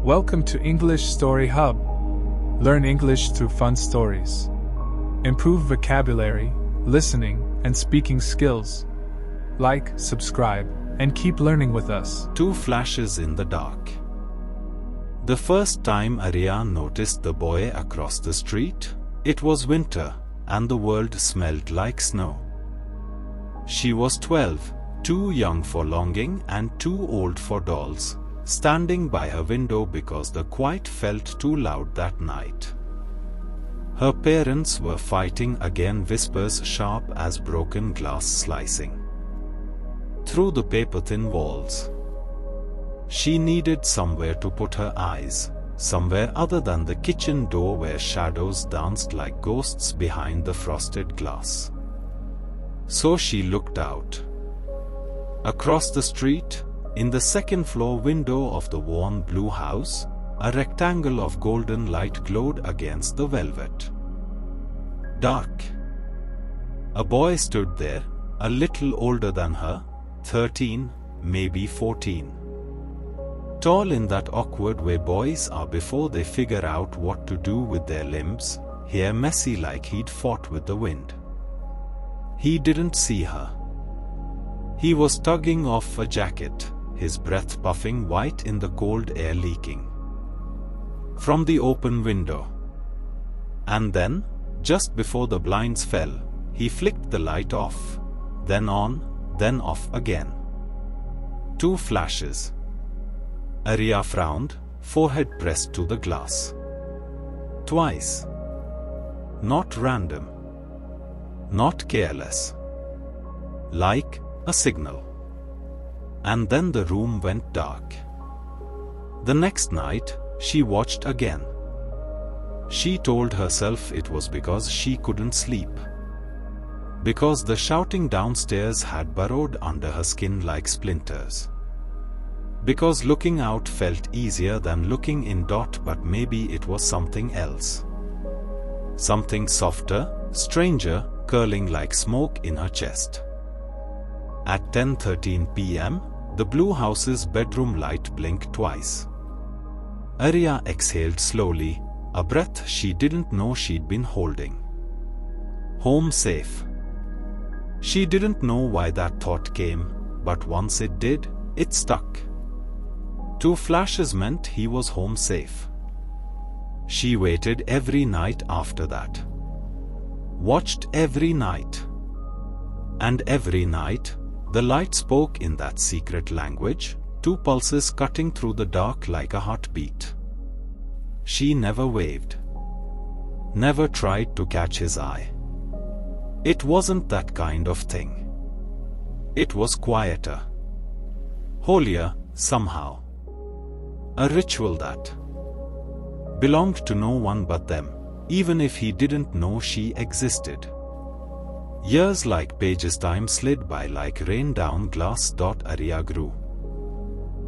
Welcome to English Story Hub. Learn English through fun stories. Improve vocabulary, listening, and speaking skills. Like, subscribe, and keep learning with us. Two flashes in the dark. The first time Arya noticed the boy across the street, it was winter, and the world smelled like snow. She was 12, too young for longing and too old for dolls, standing by her window because the quiet felt too loud that night. Her parents were fighting again, whispers sharp as broken glass slicing through the paper-thin walls. She needed somewhere to put her eyes, somewhere other than the kitchen door where shadows danced like ghosts behind the frosted glass. So she looked out. Across the street, in the second-floor window of the worn blue house, a rectangle of golden light glowed against the velvet. Dark. A boy stood there, a little older than her, 13, maybe 14. Tall in that awkward way boys are before they figure out what to do with their limbs, hair messy like he'd fought with the wind. He didn't see her. He was tugging off a jacket, his breath puffing white in the cold air leaking from the open window. And then, just before the blinds fell, he flicked the light off, then on, then off again. Two flashes. Arya frowned, forehead pressed to the glass. Twice. Not random. Not careless. Like a signal. And then the room went dark. The next night, she watched again. She told herself it was because she couldn't sleep. Because the shouting downstairs had burrowed under her skin like splinters. Because looking out felt easier than looking in. But maybe it was something else. Something softer, stranger, curling like smoke in her chest. At 10:13 p.m., the blue house's bedroom light blinked twice. Arya exhaled slowly, a breath she didn't know she'd been holding. Home safe. She didn't know why that thought came, but once it did, it stuck. Two flashes meant he was home safe. She waited every night after that. Watched every night. And every night, the light spoke in that secret language, two pulses cutting through the dark like a heartbeat. She never waved. Never tried to catch his eye. It wasn't that kind of thing. It was quieter. Holier, somehow. A ritual that belonged to no one but them, even if he didn't know she existed. Years like pages, time slid by like rain down glass. Arya grew.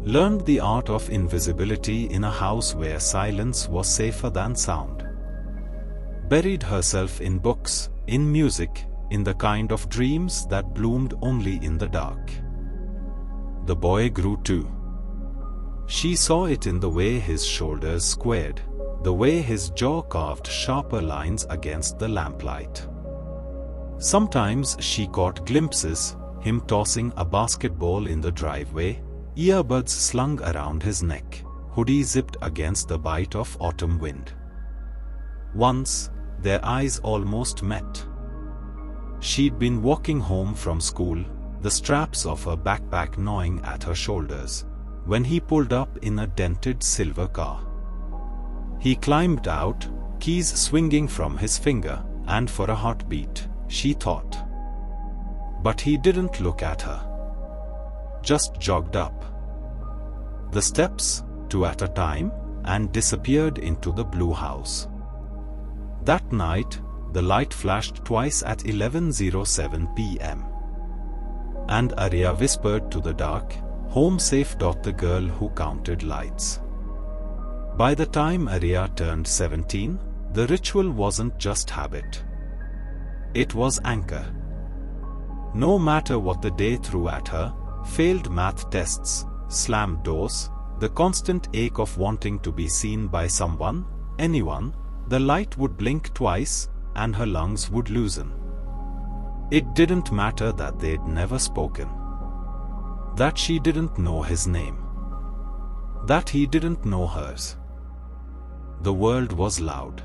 Learned the art of invisibility in a house where silence was safer than sound. Buried herself in books, in music, in the kind of dreams that bloomed only in the dark. The boy grew too. She saw it in the way his shoulders squared, the way his jaw carved sharper lines against the lamplight. Sometimes she caught glimpses, him tossing a basketball in the driveway, earbuds slung around his neck, hoodie zipped against the bite of autumn wind. Once, their eyes almost met. She'd been walking home from school, the straps of her backpack gnawing at her shoulders, when he pulled up in a dented silver car. He climbed out, keys swinging from his finger, and for a heartbeat, she thought. But he didn't look at her. Just jogged up the steps, two at a time, and disappeared into the blue house. That night, the light flashed twice at 11:07 p.m. And Arya whispered to the dark, "Home safe." The girl who counted lights. By the time Arya turned 17, the ritual wasn't just habit. It was anchor. No matter what the day threw at her, failed math tests, slammed doors, the constant ache of wanting to be seen by someone, anyone. The light would blink twice, and her lungs would loosen. It didn't matter that they'd never spoken, that she didn't know his name, that he didn't know hers. The world was loud,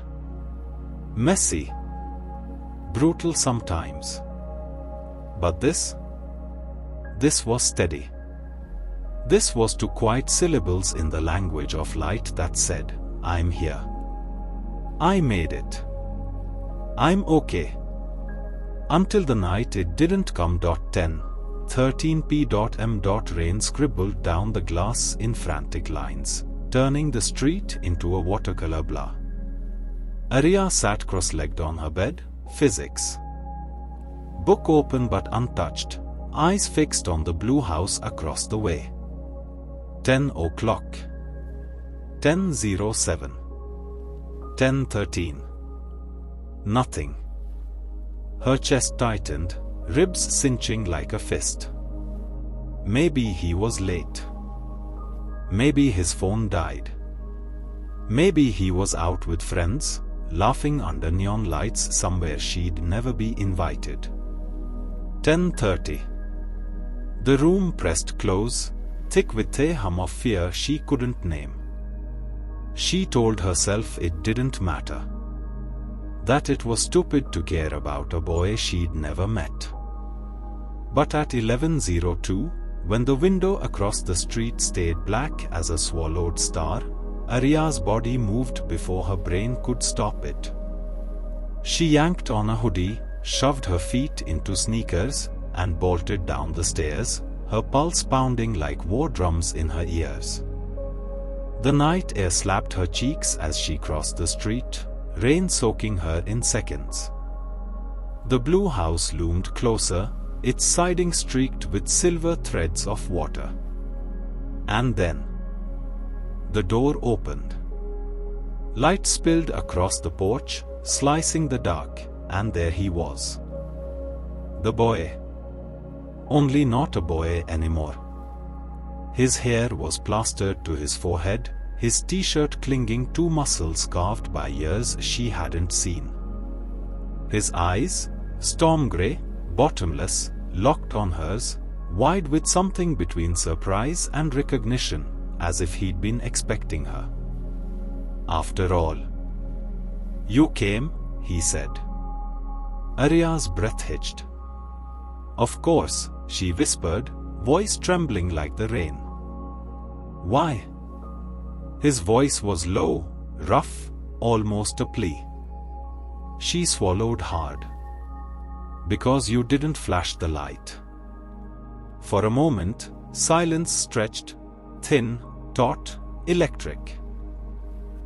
messy, brutal sometimes. But this was steady. This was two quiet syllables in the language of light that said, I'm here. I made it. I'm okay. Until the night it didn't come. 10:13 p.m. Rain scribbled down the glass in frantic lines, turning the street into a watercolor blur. Arya sat cross-legged on her bed, physics book open but untouched, eyes fixed on the blue house across the way. 10 o'clock. 10:07. 10:13. Nothing. Her chest tightened, ribs cinching like a fist. Maybe he was late. Maybe his phone died. Maybe he was out with friends, laughing under neon lights somewhere she'd never be invited. 10:30. The room pressed close, thick with a hum of fear she couldn't name. She told herself it didn't matter, that it was stupid to care about a boy she'd never met. But at 11:02, when the window across the street stayed black as a swallowed star, Arya's body moved before her brain could stop it. She yanked on a hoodie, shoved her feet into sneakers, and bolted down the stairs, her pulse pounding like war drums in her ears. The night air slapped her cheeks as she crossed the street, rain soaking her in seconds. The blue house loomed closer, its siding streaked with silver threads of water. And then the door opened. Light spilled across the porch, slicing the dark, and there he was. The boy. Only not a boy anymore. His hair was plastered to his forehead, his t-shirt clinging to muscles carved by years she hadn't seen. His eyes, storm grey, bottomless, locked on hers, wide with something between surprise and recognition, as if he'd been expecting her. After all. You came, he said. Arya's breath hitched. Of course, she whispered, voice trembling like the rain. Why? His voice was low, rough, almost a plea. She swallowed hard. Because you didn't flash the light. For a moment, silence stretched, thin, taut, electric.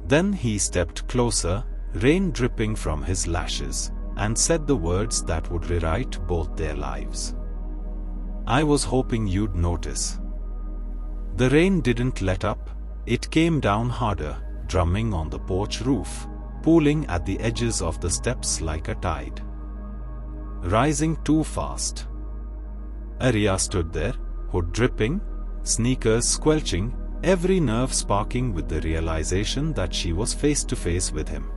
Then he stepped closer, rain dripping from his lashes, and said the words that would rewrite both their lives. I was hoping you'd notice. The rain didn't let up, it came down harder, drumming on the porch roof, pooling at the edges of the steps like a tide. Rising too fast. Arya stood there, hood dripping, sneakers squelching, every nerve sparking with the realization that she was face to face with him.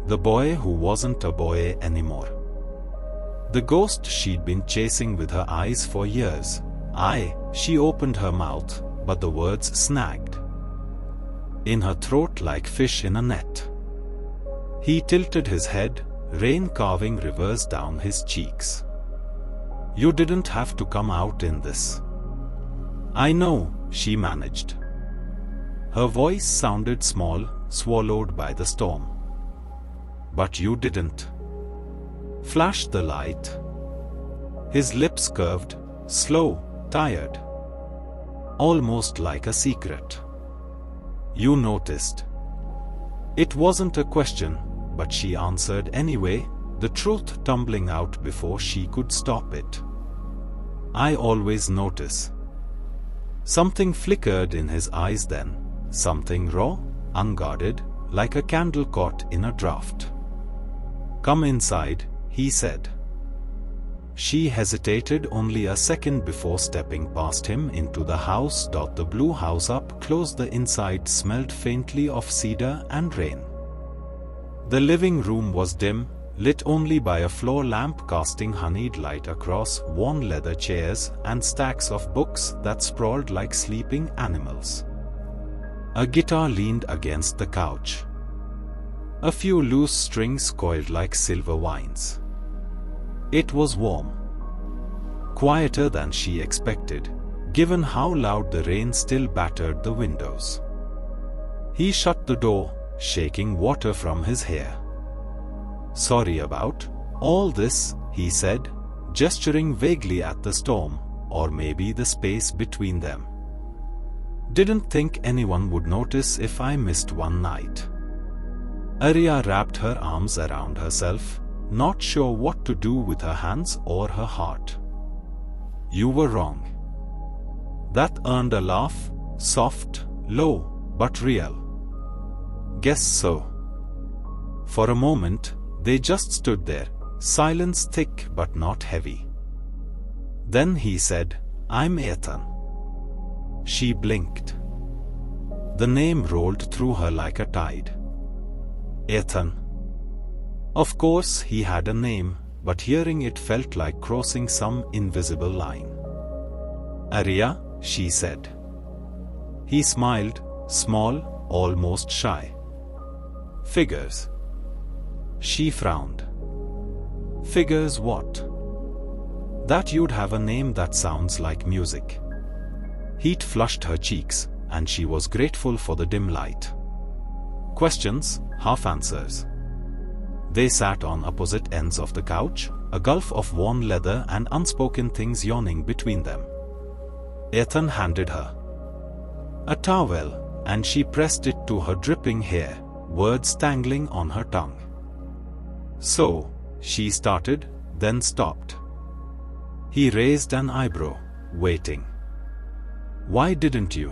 The boy who wasn't a boy anymore. The ghost she'd been chasing with her eyes for years. She opened her mouth, but the words snagged in her throat like fish in a net. He tilted his head, rain carving rivers down his cheeks. You didn't have to come out in this. I know, she managed. Her voice sounded small, swallowed by the storm. But you didn't. Flash the light. His lips curved, slow, tired. Almost like a secret. You noticed. It wasn't a question, but she answered anyway, the truth tumbling out before she could stop it. I always notice. Something flickered in his eyes then, something raw, unguarded, like a candle caught in a draught. Come inside, he said. She hesitated only a second before stepping past him into the house. The blue house up close, the inside smelled faintly of cedar and rain. The living room was dim, lit only by a floor lamp casting honeyed light across worn leather chairs and stacks of books that sprawled like sleeping animals. A guitar leaned against the couch. A few loose strings coiled like silver vines. It was warm. Quieter than she expected, given how loud the rain still battered the windows. He shut the door, shaking water from his hair. "Sorry about all this," he said, gesturing vaguely at the storm, or maybe the space between them. "Didn't think anyone would notice if I missed one night." Arya wrapped her arms around herself, not sure what to do with her hands or her heart. "You were wrong." That earned a laugh, soft, low, but real. "Guess so." For a moment, they just stood there, silence thick but not heavy. Then he said, "I'm Ethan." She blinked. The name rolled through her like a tide. Ethan. Of course he had a name, but hearing it felt like crossing some invisible line. "Arya," she said. He smiled, small, almost shy. "Figures." She frowned. "Figures what?" "That you'd have a name that sounds like music." Heat flushed her cheeks, and she was grateful for the dim light. Questions, half answers. They sat on opposite ends of the couch, a gulf of worn leather and unspoken things yawning between them. Ethan handed her a towel, and she pressed it to her dripping hair, words tangling on her tongue. "So," she started, then stopped. He raised an eyebrow, waiting. "Why didn't you?"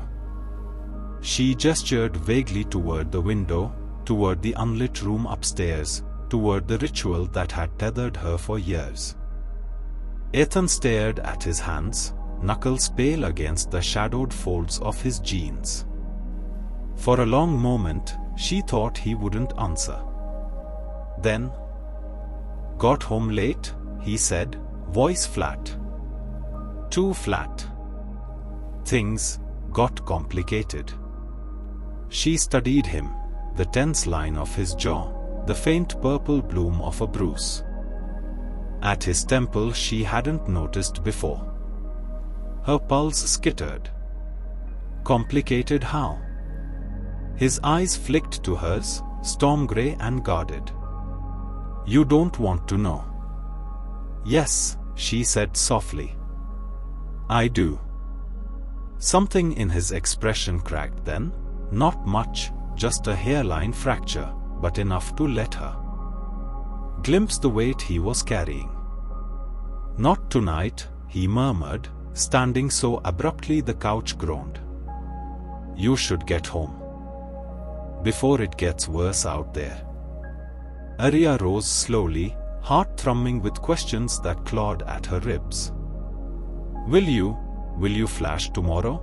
She gestured vaguely toward the window, toward the unlit room upstairs, toward the ritual that had tethered her for years. Ethan stared at his hands, knuckles pale against the shadowed folds of his jeans. For a long moment, she thought he wouldn't answer. Then, "Got home late," he said, voice flat. Too flat. Things got complicated. She studied him, the tense line of his jaw, the faint purple bloom of a bruise. At his temple she hadn't noticed before. Her pulse skittered. Complicated how? His eyes flicked to hers, storm grey and guarded. "You don't want to know." "Yes," she said softly. "I do." Something in his expression cracked then, not much, just a hairline fracture, but enough to let her glimpse the weight he was carrying. "Not tonight," he murmured, standing so abruptly the couch groaned. "You should get home before it gets worse out there." Arya rose slowly, heart thrumming with questions that clawed at her ribs. Will you flash tomorrow?"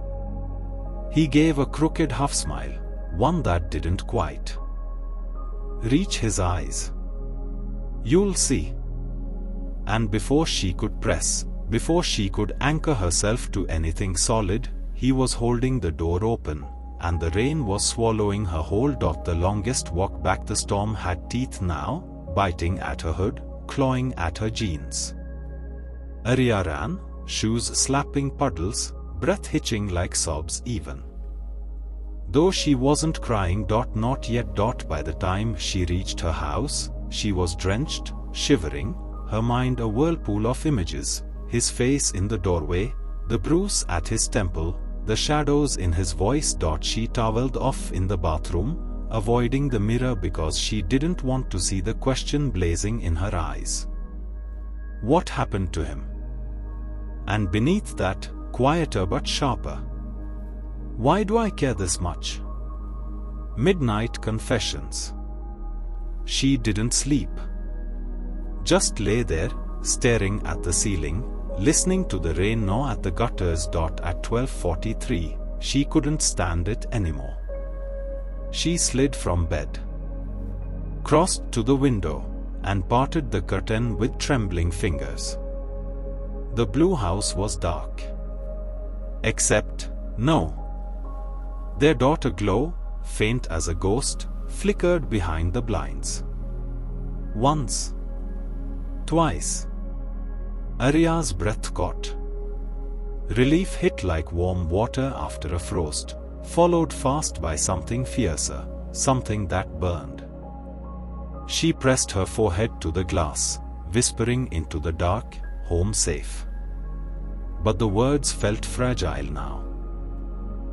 He gave a crooked half smile, one that didn't quite reach his eyes. "You'll see." And before she could press, before she could anchor herself to anything solid, he was holding the door open, and the rain was swallowing her whole. The longest walk back, the storm had teeth now, biting at her hood, clawing at her jeans. Arya ran, shoes slapping puddles, breath hitching like sobs even. Though she wasn't crying. Not yet. By the time she reached her house, she was drenched, shivering, her mind a whirlpool of images, his face in the doorway, the bruise at his temple, the shadows in his voice. She toweled off in the bathroom, avoiding the mirror because she didn't want to see the question blazing in her eyes. What happened to him? And beneath that, quieter but sharper. Why do I care this much? Midnight confessions. She didn't sleep. Just lay there, staring at the ceiling, listening to the rain gnaw at the gutters. At 12:43, she couldn't stand it anymore. She slid from bed, crossed to the window, and parted the curtain with trembling fingers. The blue house was dark. Except, no. Their daughter glow, faint as a ghost, flickered behind the blinds. Once. Twice. Arya's breath caught. Relief hit like warm water after a frost, followed fast by something fiercer, something that burned. She pressed her forehead to the glass, whispering into the dark, "Home safe." But the words felt fragile now.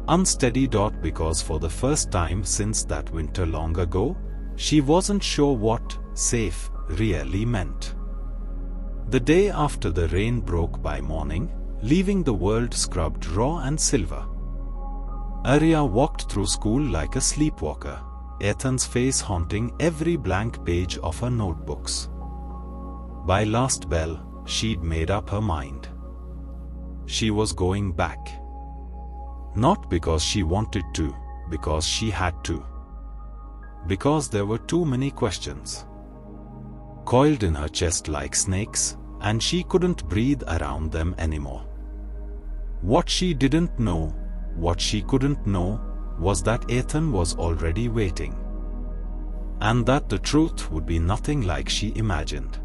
Unsteady. Because for the first time since that winter long ago, she wasn't sure what safe really meant. The day after the rain broke by morning, leaving the world scrubbed raw and silver. Arya walked through school like a sleepwalker, Ethan's face haunting every blank page of her notebooks. By last bell, she'd made up her mind. She was going back. Not because she wanted to, because she had to. Because there were too many questions coiled in her chest like snakes, and she couldn't breathe around them anymore. What she didn't know, what she couldn't know, was that Ethan was already waiting. And that the truth would be nothing like she imagined.